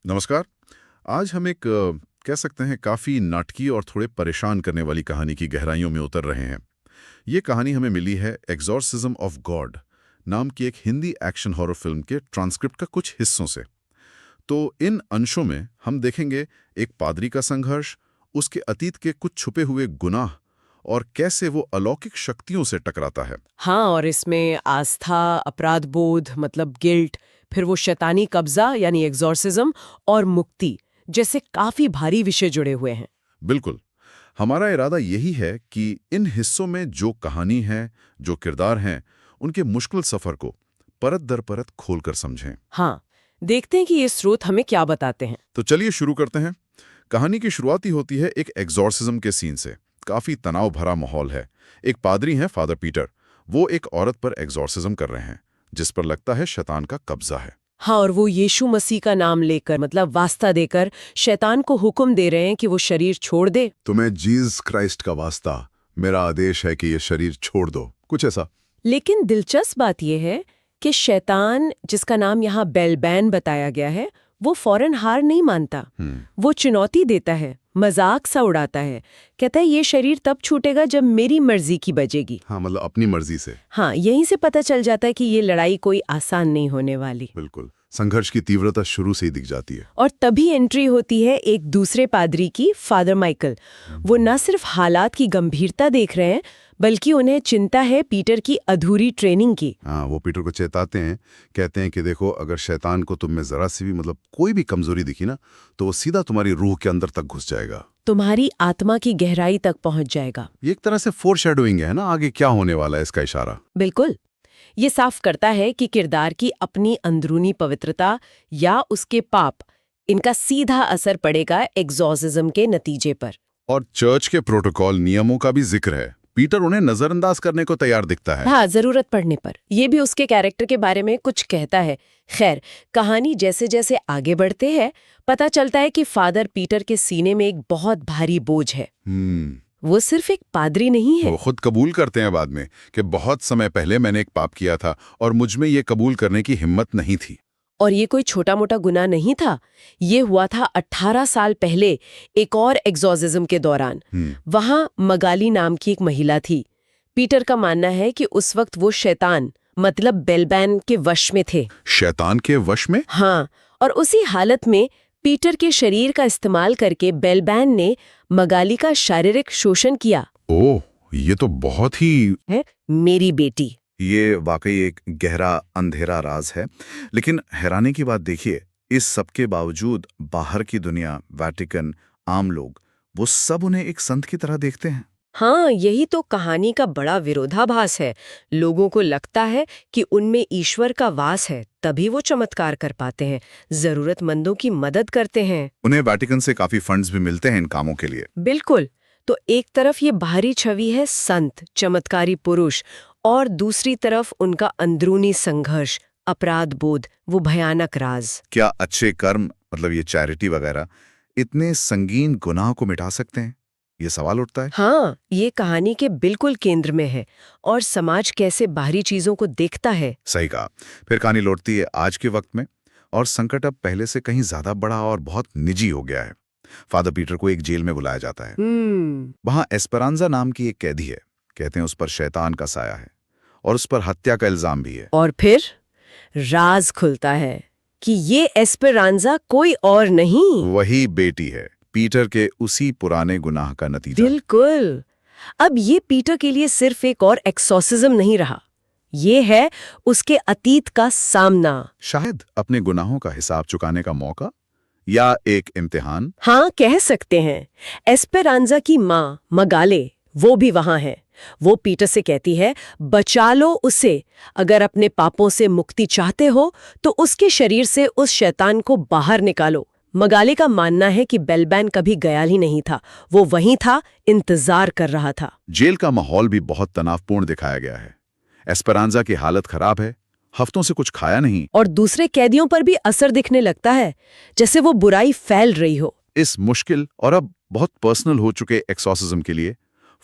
नमस्कार। आज हम एक कह सकते हैं काफ़ी नाटकीय और थोड़े परेशान करने वाली कहानी की गहराइयों में उतर रहे हैं। ये कहानी हमें मिली है एग्जॉर्सिज्म ऑफ गॉड नाम की एक हिंदी एक्शन हॉरर फिल्म के ट्रांसक्रिप्ट का कुछ हिस्सों से। तो इन अंशों में हम देखेंगे एक पादरी का संघर्ष, उसके अतीत के कुछ छुपे हुए गुनाह और कैसे वो अलौकिक शक्तियों से टकराता है। हाँ, और इसमें आस्था, अपराध बोध मतलब गिल्ट, फिर वो शैतानी कब्जा यानी एग्जॉर्सिज्म और मुक्ति जैसे काफी भारी विषय जुड़े हुए हैं। बिल्कुल। हमारा इरादा यही है कि इन हिस्सों में जो कहानी है, जो किरदार हैं, उनके मुश्किल सफ़र को परत दर परत खोलकर समझें। हाँ, देखते हैं कि ये स्रोत हमें क्या बताते हैं। तो चलिए शुरू करते हैं। कहानी की शुरुआत ही होती है एक एग्जॉर्सिज्म के सीन से। काफ़ी तनाव भरा माहौल है। एक पादरी हैं फादर पीटर, वो एक औरत पर एग्जॉर्सिज्म कर रहे हैं, जिस पर लगता है शैतान का कब्जा है। हाँ, और वो यीशु मसीह का नाम लेकर मतलब वास्ता देकर शैतान को हुक्म दे रहे हैं कि वो शरीर छोड़ दे। तुम्हें जीसस क्राइस्ट का वास्ता, मेरा आदेश है कि ये शरीर छोड़ दो, कुछ ऐसा। लेकिन दिलचस्प बात यह है कि शैतान, जिसका नाम यहाँ बेलबैन बताया गया है, वो फौरन हार नहीं मानता। वो चुनौती देता है, मजाक सा उड़ाता है, कहता है ये शरीर तब छूटेगा जब मेरी मर्जी की बजेगी। हाँ, मतलब अपनी मर्जी से। हाँ, यहीं से पता चल जाता है कि ये लड़ाई कोई आसान नहीं होने वाली। बिल्कुल, संघर्ष की तीव्रता शुरू से ही दिख जाती है। और तभी एंट्री होती है एक दूसरे पादरी की, फादर माइकल। वो न सिर्फ हालात की गंभीरता देख रहे हैं, बल्कि उन्हें चिंता है पीटर की अधूरी ट्रेनिंग की। हाँ, वो पीटर को चेताते हैं, कहते हैं कि देखो, अगर शैतान को तुम में जरा सी भी मतलब कोई भी कमजोरी दिखी ना, तो वो सीधा तुम्हारी रूह के अंदर तक घुस जाएगा, तुम्हारी आत्मा की गहराई तक पहुंच जाएगा। ये एक तरह से फोरशैडोइंग है ना, आगे क्या होने वाला है इसका इशारा। बिल्कुल, ये साफ करता है कि किरदार की अपनी अंदरूनी पवित्रता या उसके पाप, इनका सीधा असर पड़ेगा एग्जॉर्सिज्म के नतीजे पर। और चर्च के प्रोटोकॉल नियमों का भी जिक्र है। पीटर उन्हें नजरअंदाज करने को तैयार दिखता है। हाँ, जरूरत पड़ने पर। ये भी उसके कैरेक्टर के बारे में कुछ कहता है। खैर, कहानी जैसे जैसे आगे बढ़ते हैं, पता चलता है कि फादर पीटर के सीने में एक बहुत भारी बोझ है। वो सिर्फ एक पादरी नहीं है। वो खुद कबूल करते हैं बाद में कि बहुत समय पहले मैंने एक पाप किया था और मुझ में ये कबूल करने की हिम्मत नहीं थी। और ये कोई छोटा मोटा गुनाह नहीं था। ये हुआ था 18 साल पहले एक और एग्जॉर्सिज्म के दौरान। वहां मगाली नाम की एक महिला थी। पीटर का मानना है कि उस वक्त वो शैतान मतलब बेलबैन के वश में थे। शैतान के वश में? हाँ, और उसी हालत में पीटर के शरीर का इस्तेमाल करके बेलबैन ने मगाली का शारीरिक शोषण किया। ओह, ये तो बहुत ही है मेरी बेटी। ये वाकई एक गहरा अंधेरा राज है। लेकिन हैरानी की बात देखिए, इस सब के बावजूद बाहर की दुनिया, वैटिकन, आम लोग, वो सब उन्हें एक संत की तरह देखते हैं। हाँ, यही तो कहानी का बड़ा विरोधाभास है। लोगों को लगता है कि उनमें ईश्वर का वास है, तभी वो चमत्कार कर पाते हैं, जरूरतमंदों की मदद करते हैं। उन्हें वैटिकन से काफी फंड्स भी मिलते हैं इन कामों के लिए। बिल्कुल। तो एक तरफ ये बाहरी छवि है संत, चमत्कारी पुरुष, और दूसरी तरफ उनका अंदरूनी संघर्ष, अपराध बोध, वो भयानक राज। क्या अच्छे कर्म, मतलब ये चैरिटी वगैरह, इतने संगीन गुनाह को मिटा सकते हैं? ये सवाल उठता है। हाँ, ये कहानी के बिल्कुल केंद्र में है। और समाज कैसे बाहरी चीजों को देखता है। सही कहा। फिर कहानी लौटती है आज के वक्त में, और संकट अब पहले से कहीं ज्यादा बड़ा और बहुत निजी हो गया है। फादर पीटर को एक जेल में बुलाया जाता है। वहां एस्परांजा नाम की एक कैदी है। कहते हैं उस पर शैतान का साया है और उस पर हत्या का इल्जाम भी है। और फिर राज खुलता है कि ये एस्पेरांजा कोई और नहीं, वही बेटी है, पीटर के उसी पुराने गुनाह का नतीजा। बिल्कुल। अब ये पीटर के लिए सिर्फ एक और एक्सॉर्सिज्म नहीं रहा, ये है उसके अतीत का सामना। शायद अपने गुनाहों का हिसाब चुकाने का मौका, या एक इम्तिहान। हाँ, कह सकते हैं। एस्पेरांजा की माँ मगाले, वो भी वहां है। वो पीटर से कहती है, बचा लो उसे। अगर अपने पापों से मुक्ति चाहते हो तो उसके शरीर से उस शैतान को बाहर निकालो। मगाले का मानना है कि बेलबैन कभी गया ही नहीं था, वो वहीं था, इंतजार कर रहा था। जेल का माहौल भी बहुत तनावपूर्ण दिखाया गया है। एस्परांजा की हालत खराब है, हफ्तों से कुछ खाया नहीं। और दूसरे कैदियों पर भी असर दिखने लगता है, जैसे वो बुराई फैल रही हो। इस मुश्किल और अब बहुत पर्सनल हो चुके एक्सॉर्सिज्म के लिए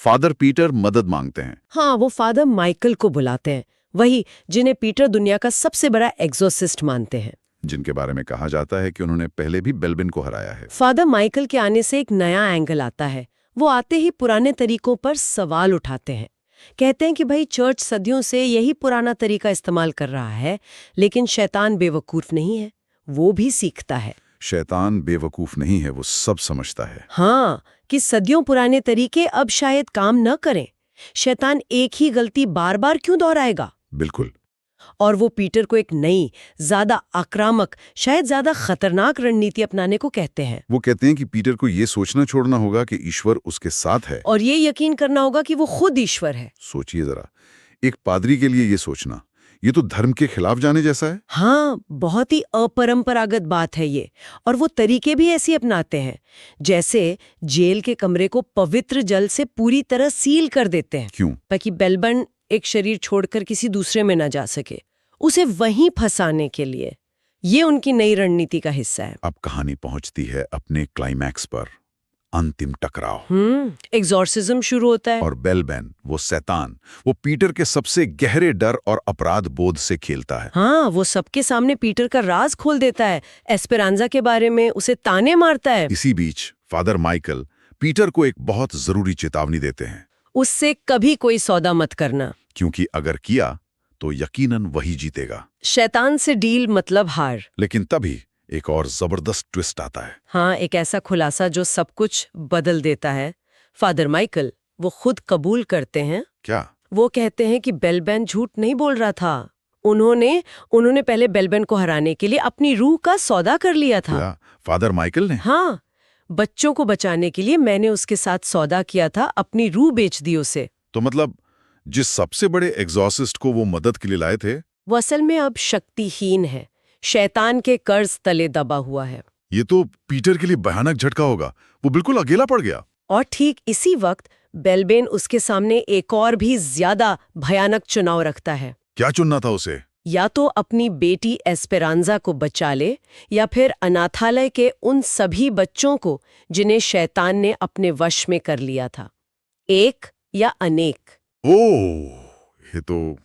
फादर पीटर मदद मांगते हैं। हाँ, वो फादर माइकल को बुलाते हैं, वही जिन्हें पीटर दुनिया का सबसे बड़ा एग्जोसिस्ट मानते हैं। जिनके बारे में कहा जाता है कि उन्होंने पहले भी बेल्बिन को हराया है। फादर माइकल के आने से एक नया एंगल आता है। वो आते ही पुराने तरीकों पर सवाल उठाते हैं। कहते हैं कि भाई चर्च सदियों से यही पुराना तरीका इस्तेमाल कर रहा है, लेकिन शैतान बेवकूफ नहीं है, वो भी सीखता है। शैतान बेवकूफ नहीं है, वो सब समझता है। हाँ, कि सदियों पुराने तरीके अब शायद काम न करें। शैतान एक ही गलती बार बार क्यों दोहराएगा? बिल्कुल। और वो पीटर को एक नई, ज्यादा आक्रामक, शायद ज्यादा खतरनाक रणनीति अपनाने को कहते हैं। वो कहते हैं कि पीटर को ये सोचना छोड़ना होगा कि ईश्वर उसके साथ है, और ये यकीन करना होगा कि वो खुद ईश्वर है। सोचिए जरा, एक पादरी के लिए ये सोचना, ये तो धर्म के खिलाफ जाने जैसा है। हाँ, बहुत ही अपरंपरागत बात है ये। और वो तरीके भी ऐसे अपनाते हैं, जैसे जेल के कमरे को पवित्र जल से पूरी तरह सील कर देते हैं, क्यों? ताकि बेल्बन एक शरीर छोड़कर किसी दूसरे में न जा सके, उसे वहीं फंसाने के लिए। ये उनकी नई रणनीति का हिस्सा है। अब कहानी पहुंचती है अपने क्लाइमैक्स पर, अंतिम टकराव। एग्जॉर्सिज्म शुरू होता है। और बेल्बिन, वो शैतान, वो पीटर के सबसे गहरे डर और अपराध बोध से खेलता है। हाँ, वो सबके सामने पीटर का राज खोल देता है, एस्पेरांजा के बारे में उसे ताने मारता है। इसी बीच फादर माइकल पीटर को एक बहुत जरूरी चेतावनी देते हैं, उससे कभी कोई सौदा मत करना, क्योंकि अगर किया तो यकीनन वही जीतेगा। शैतान से डील मतलब हार। लेकिन तभी एक और जबरदस्त ट्विस्ट आता है। हाँ, एक ऐसा खुलासा जो सब कुछ बदल देता है। फादर माइकल वो खुद कबूल करते हैं। क्या? वो कहते हैं कि बेल्बिन झूठ नहीं बोल रहा था। उन्होंने पहले बेल्बिन को हराने के लिए अपनी रूह का सौदा कर लिया था। क्या फादर माइकल ने? हाँ, बच्चों को बचाने के लिए मैंने उसके साथ सौदा किया था, अपनी रूह बेच दी उसे। तो मतलब जिस सबसे बड़े एग्जॉर्सिस्ट को वो मदद के लिए लाए थे, वो असल में अब शक्तिहीन है, शैतान के कर्ज तले दबा हुआ है। ये तो पीटर के लिए भयानक झटका होगा। वो बिल्कुल अकेला पड़ गया। और ठीक इसी वक्त बेल्बिन उसके सामने एक और भी ज्यादा भयानक चुनाव रखता है। क्या चुनना था उसे? या तो अपनी बेटी एस्पेरांजा को बचा ले, या फिर अनाथालय के उन सभी बच्चों को जिन्हें शैतान ने अपने वश में कर लिया था। एक या अनेक। ओह, ये तो।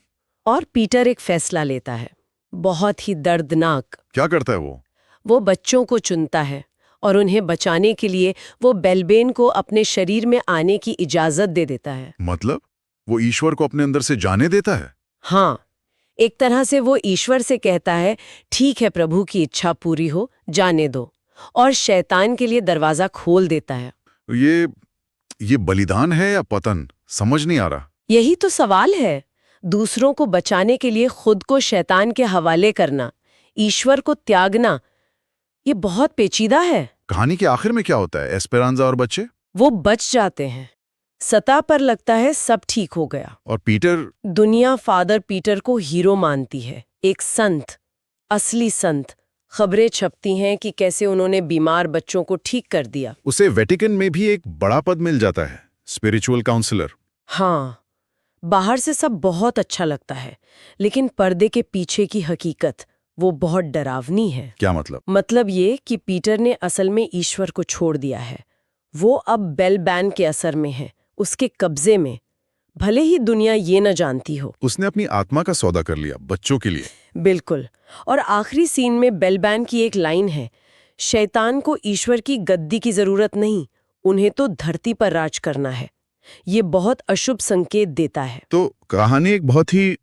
और पीटर एक फैसला लेता है, बहुत ही दर्दनाक। क्या करता है वो? वो बच्चों को चुनता है और उन्हें बचाने के लिए वो बेल्बिन को अपने शरीर में आने की इजाजत दे देता है। मतलब वो ईश्वर को अपने अंदर से जाने देता है? हाँ, एक तरह से वो ईश्वर से कहता है, ठीक है प्रभु की इच्छा पूरी हो, जाने दो, और शैतान के लिए दरवाजा खोल देता है। ये बलिदान है या पतन, समझ नहीं आ रहा। यही तो सवाल है। दूसरों को बचाने के लिए खुद को शैतान के हवाले करना, ईश्वर को त्यागना, ये बहुत पेचीदा है। कहानी के आखिर में क्या होता है? एस्पेरांजा और बच्चे वो बच जाते हैं। सतह पर लगता है सब ठीक हो गया। और पीटर? दुनिया फादर पीटर को हीरो मानती है, एक संत, असली संत। खबरें छपती हैं कि कैसे उन्होंने बीमार बच्चों को ठीक कर दिया। उसे वेटिकन में भी एक बड़ा पद मिल जाता है, स्पिरिचुअल काउंसलर। हाँ, बाहर से सब बहुत अच्छा लगता है, लेकिन पर्दे के पीछे की हकीकत वो बहुत डरावनी है। क्या मतलब? मतलब ये कि पीटर ने असल में ईश्वर को छोड़ दिया है। वो अब बेल्बिन के असर में है, उसके कब्जे में, भले ही दुनिया ये न जानती हो। उसने अपनी आत्मा का सौदा कर लिया बच्चों के लिए। बिल्कुल। और आखिरी सीन में बेल्बिन की एक लाइन है, शैतान को ईश्वर की गद्दी की जरूरत नहीं, उन्हें तो धरती पर राज करना है। ये बहुत अशुभ संकेत देता है। तो कहानी एक बहुत ही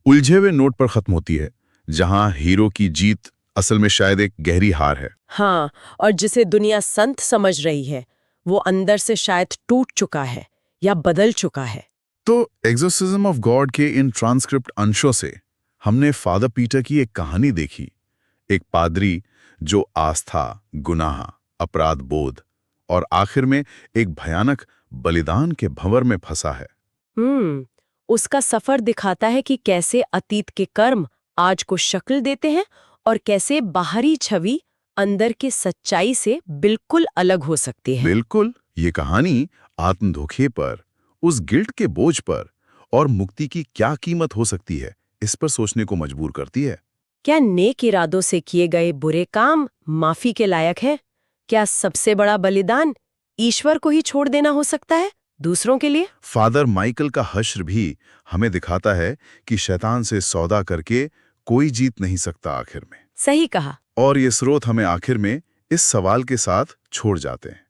उलझे हुए नोट पर खत्म होती है, जहां हीरो की जीत असल में शायद एक गहरी हार है। हाँ, और जिसे दुनिया संत समझ रही है, वो अंदर से शायद टूट चुका है या बदल चुका है। तो एक्सोर्सिज्म ऑफ गॉड के इन ट्रांसक्रिप्ट अंशों से हमने फादर पीटर की एक कहानी देखी, एक पादरी जो आस्था, गुनाह, अपराध बोध और आखिर में एक भयानक बलिदान के भंवर में फंसा है। उसका सफर दिखाता है कि कैसे अतीत के कर्म आज को शक्ल देते हैं और कैसे बाहरी छवि अंदर के सच्चाई से बिल्कुल अलग हो सकती है। बिल्कुल, ये कहानी आत्मधोखे पर, उस गिल्ट के बोझ पर और मुक्ति की क्या कीमत हो सकती है, इस पर सोचने को मजबूर करती है। क्या नेक इरादों से किए गए बुरे काम माफी के लायक है? क्या सबसे बड़ा बलिदान ईश्वर को ही छोड़ देना हो सकता है दूसरों के लिए? फादर माइकल का हश्र भी हमें दिखाता है कि शैतान से सौदा करके कोई जीत नहीं सकता आखिर में। सही कहा। और ये स्रोत हमें आखिर में इस सवाल के साथ छोड़ जाते हैं,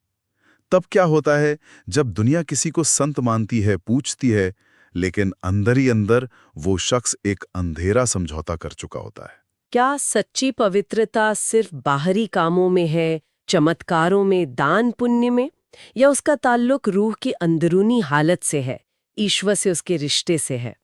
तब क्या होता है जब दुनिया किसी को संत मानती है, पूछती है, लेकिन अंदर ही अंदर वो शख्स एक अंधेरा समझौता कर चुका होता है? क्या सच्ची पवित्रता सिर्फ बाहरी कामों में है, चमत्कारों में, दान पुण्य में, या उसका ताल्लुक रूह की अंदरूनी हालत से है, ईश्वर से उसके रिश्ते से है?